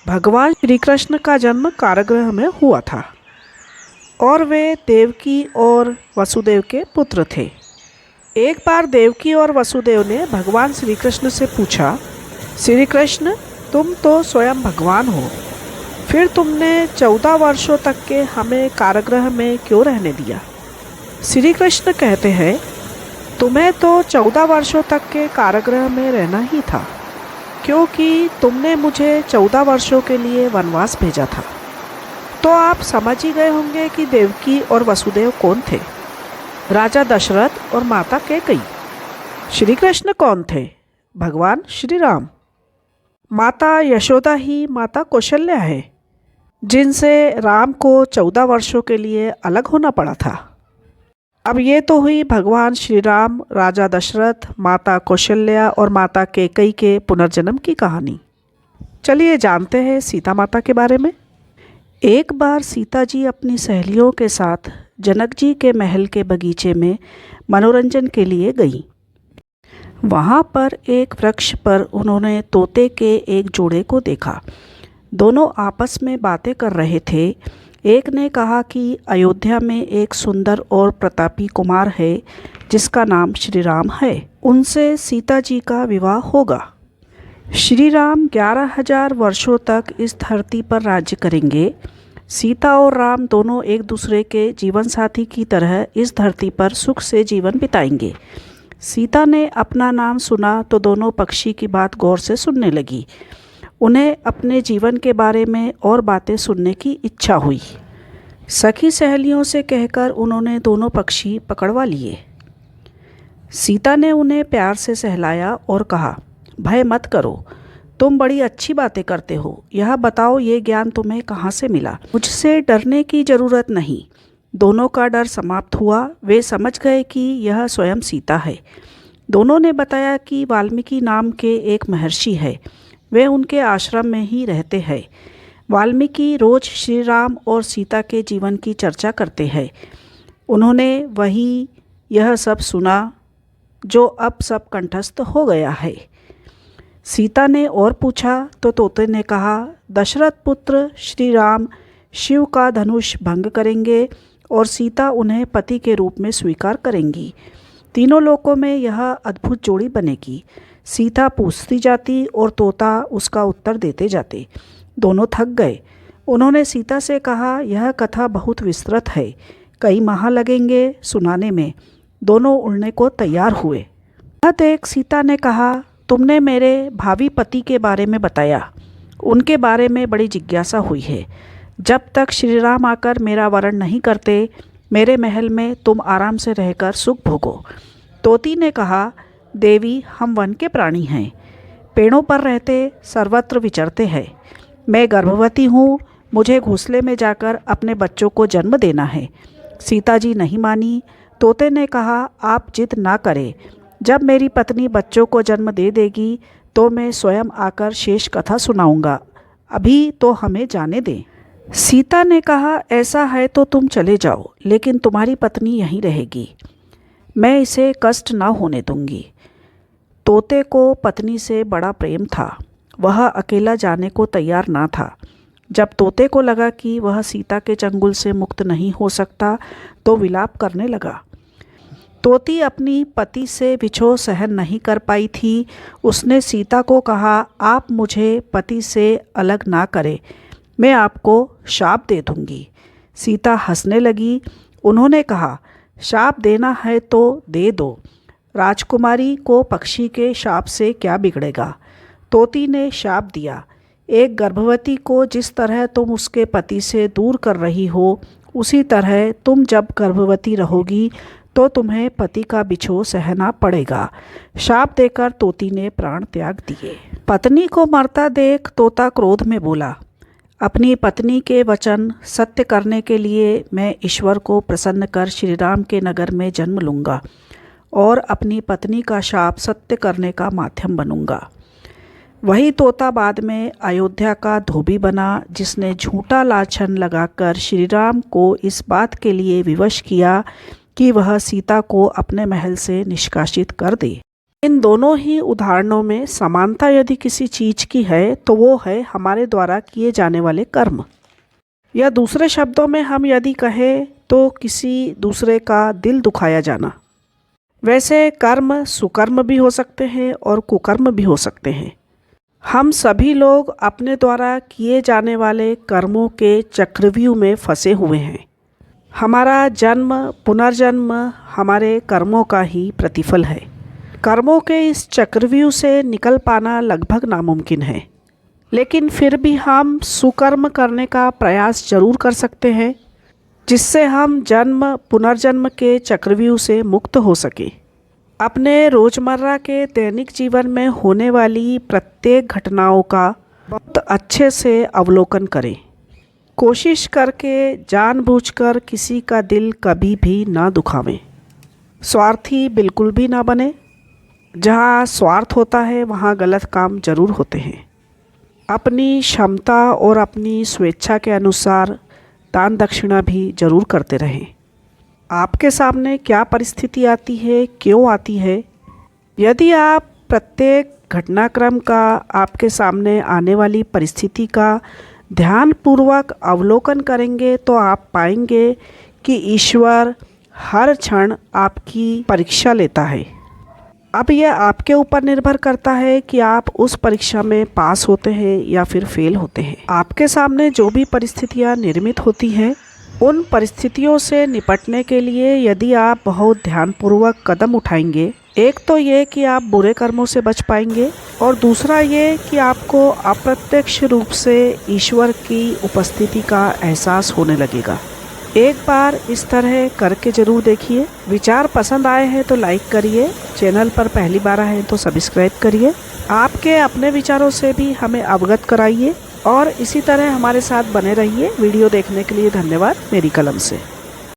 भगवान श्री कृष्ण का जन्म कारागृह में हुआ था और वे देवकी और वसुदेव के पुत्र थे। एक बार देवकी और वसुदेव ने भगवान श्री कृष्ण से पूछा, श्री कृष्ण, तुम तो स्वयं भगवान हो, फिर तुमने 14 वर्षों तक के हमें कारागृह में क्यों रहने दिया? श्री कृष्ण कहते हैं, तुम्हें तो 14 वर्षों तक के कारागृह में रहना ही था, क्योंकि तुमने मुझे 14 वर्षों के लिए वनवास भेजा था। तो आप समझ ही गए होंगे कि देवकी और वसुदेव कौन थे। राजा दशरथ और माता कैकेयी। श्री कृष्ण कौन थे? भगवान श्री राम। माता यशोदा ही माता कौशल्या है, जिनसे राम को 14 वर्षों के लिए अलग होना पड़ा था। अब ये तो हुई भगवान श्री राम, राजा दशरथ, माता कौशल्या और माता कैकेयी के पुनर्जन्म की कहानी। चलिए जानते हैं सीता माता के बारे में। एक बार सीता जी अपनी सहेलियों के साथ जनक जी के महल के बगीचे में मनोरंजन के लिए गईं। वहाँ पर एक वृक्ष पर उन्होंने तोते के एक जोड़े को देखा। दोनों आपस में बातें कर रहे थे। एक ने कहा कि अयोध्या में एक सुंदर और प्रतापी कुमार है जिसका नाम श्री राम है, उनसे सीता जी का विवाह होगा। श्री राम 11,000 वर्षों तक इस धरती पर राज्य करेंगे। सीता और राम दोनों एक दूसरे के जीवन साथी की तरह इस धरती पर सुख से जीवन बिताएंगे। सीता ने अपना नाम सुना तो दोनों पक्षी की बात गौर से सुनने लगी। उन्हें अपने जीवन के बारे में और बातें सुनने की इच्छा हुई। सखी सहेलियों से कहकर उन्होंने दोनों पक्षी पकड़वा लिए। सीता ने उन्हें प्यार से सहलाया और कहा, भय मत करो, तुम बड़ी अच्छी बातें करते हो। यह बताओ, ये ज्ञान तुम्हें कहाँ से मिला? मुझसे डरने की ज़रूरत नहीं। दोनों का डर समाप्त हुआ। वे समझ गए कि यह स्वयं सीता है। दोनों ने बताया कि वाल्मीकि नाम के एक महर्षि है, वे उनके आश्रम में ही रहते हैं। वाल्मीकि रोज श्री राम और सीता के जीवन की चर्चा करते हैं। उन्होंने वही यह सब सुना जो अब सब कंठस्थ हो गया है। सीता ने और पूछा तो तोते ने कहा, दशरथ पुत्र श्री राम शिव का धनुष भंग करेंगे और सीता उन्हें पति के रूप में स्वीकार करेंगी। तीनों लोकों में यह अद्भुत जोड़ी बनेगी। सीता पूछती जाती और तोता उसका उत्तर देते जाते। दोनों थक गए। उन्होंने सीता से कहा, यह कथा बहुत विस्तृत है, कई माह लगेंगे सुनाने में। दोनों उड़ने को तैयार हुए। यह देख सीता ने कहा, तुमने मेरे भावी पति के बारे में बताया। उनके बारे में बड़ी जिज्ञासा हुई है। जब तक श्री राम आकर मेरा वरण नहीं करते, मेरे महल में तुम आराम से रहकर सुख भोगो। तोती ने कहा, देवी, हम वन के प्राणी हैं, पेड़ों पर रहते, सर्वत्र विचरते हैं। मैं गर्भवती हूँ, मुझे घोंसले में जाकर अपने बच्चों को जन्म देना है। सीता जी नहीं मानी। तोते ने कहा, आप जिद ना करें। जब मेरी पत्नी बच्चों को जन्म दे देगी तो मैं स्वयं आकर शेष कथा सुनाऊंगा। अभी तो हमें जाने दें। सीता ने कहा, ऐसा है तो तुम चले जाओ, लेकिन तुम्हारी पत्नी यहीं रहेगी। मैं इसे कष्ट ना होने दूंगी। तोते को पत्नी से बड़ा प्रेम था। वह अकेला जाने को तैयार ना था। जब तोते को लगा कि वह सीता के चंगुल से मुक्त नहीं हो सकता तो विलाप करने लगा। तोती अपनी पति से विछोह सहन नहीं कर पाई थी। उसने सीता को कहा, आप मुझे पति से अलग ना करें, मैं आपको शाप दे दूंगी। सीता हंसने लगी। उन्होंने कहा, शाप देना है तो दे दो। राजकुमारी को पक्षी के शाप से क्या बिगड़ेगा? तोती ने शाप दिया, एक गर्भवती को जिस तरह तुम उसके पति से दूर कर रही हो, उसी तरह तुम जब गर्भवती रहोगी तो तुम्हें पति का बिछोह सहना पड़ेगा। शाप देकर तोती ने प्राण त्याग दिए। पत्नी को मरता देख तोता क्रोध में बोला, अपनी पत्नी के वचन सत्य करने के लिए मैं ईश्वर को प्रसन्न कर श्री राम के नगर में जन्म लूँगा और अपनी पत्नी का शाप सत्य करने का माध्यम बनूंगा। वही तोता बाद में अयोध्या का धोबी बना, जिसने झूठा लाछन लगाकर श्री राम को इस बात के लिए विवश किया कि वह सीता को अपने महल से निष्कासित कर दे। इन दोनों ही उदाहरणों में समानता यदि किसी चीज की है तो वो है हमारे द्वारा किए जाने वाले कर्म, या दूसरे शब्दों में हम यदि कहें तो किसी दूसरे का दिल दुखाया जाना। वैसे कर्म सुकर्म भी हो सकते हैं और कुकर्म भी हो सकते हैं। हम सभी लोग अपने द्वारा किए जाने वाले कर्मों के चक्रव्यूह में फंसे हुए हैं। हमारा जन्म पुनर्जन्म हमारे कर्मों का ही प्रतिफल है। कर्मों के इस चक्रव्यूह से निकल पाना लगभग नामुमकिन है, लेकिन फिर भी हम सुकर्म करने का प्रयास जरूर कर सकते हैं, जिससे हम जन्म पुनर्जन्म के चक्रव्यूह से मुक्त हो सके। अपने रोज़मर्रा के दैनिक जीवन में होने वाली प्रत्येक घटनाओं का बहुत अच्छे से अवलोकन करें। कोशिश करके जानबूझकर किसी का दिल कभी भी ना दुखावें। स्वार्थी बिल्कुल भी ना बने। जहाँ स्वार्थ होता है वहाँ गलत काम जरूर होते हैं। अपनी क्षमता और अपनी स्वेच्छा के अनुसार दान दक्षिणा भी जरूर करते रहें। आपके सामने क्या परिस्थिति आती है, क्यों आती है, यदि आप प्रत्येक घटनाक्रम का, आपके सामने आने वाली परिस्थिति का ध्यानपूर्वक अवलोकन करेंगे तो आप पाएंगे कि ईश्वर हर क्षण आपकी परीक्षा लेता है। अब यह आपके ऊपर निर्भर करता है कि आप उस परीक्षा में पास होते हैं या फिर फेल होते हैं। आपके सामने जो भी परिस्थितियां निर्मित होती हैं, उन परिस्थितियों से निपटने के लिए यदि आप बहुत ध्यानपूर्वक कदम उठाएंगे, एक तो ये कि आप बुरे कर्मों से बच पाएंगे और दूसरा ये कि आपको अप्रत्यक्ष रूप से ईश्वर की उपस्थिति का एहसास होने लगेगा। एक बार इस तरह करके जरूर देखिए। विचार पसंद आए हैं तो लाइक करिए, चैनल पर पहली बार आए हैं तो सब्सक्राइब करिए। आपके अपने विचारों से भी हमें अवगत कराइए और इसी तरह हमारे साथ बने रहिए। वीडियो देखने के लिए धन्यवाद मेरी कलम से।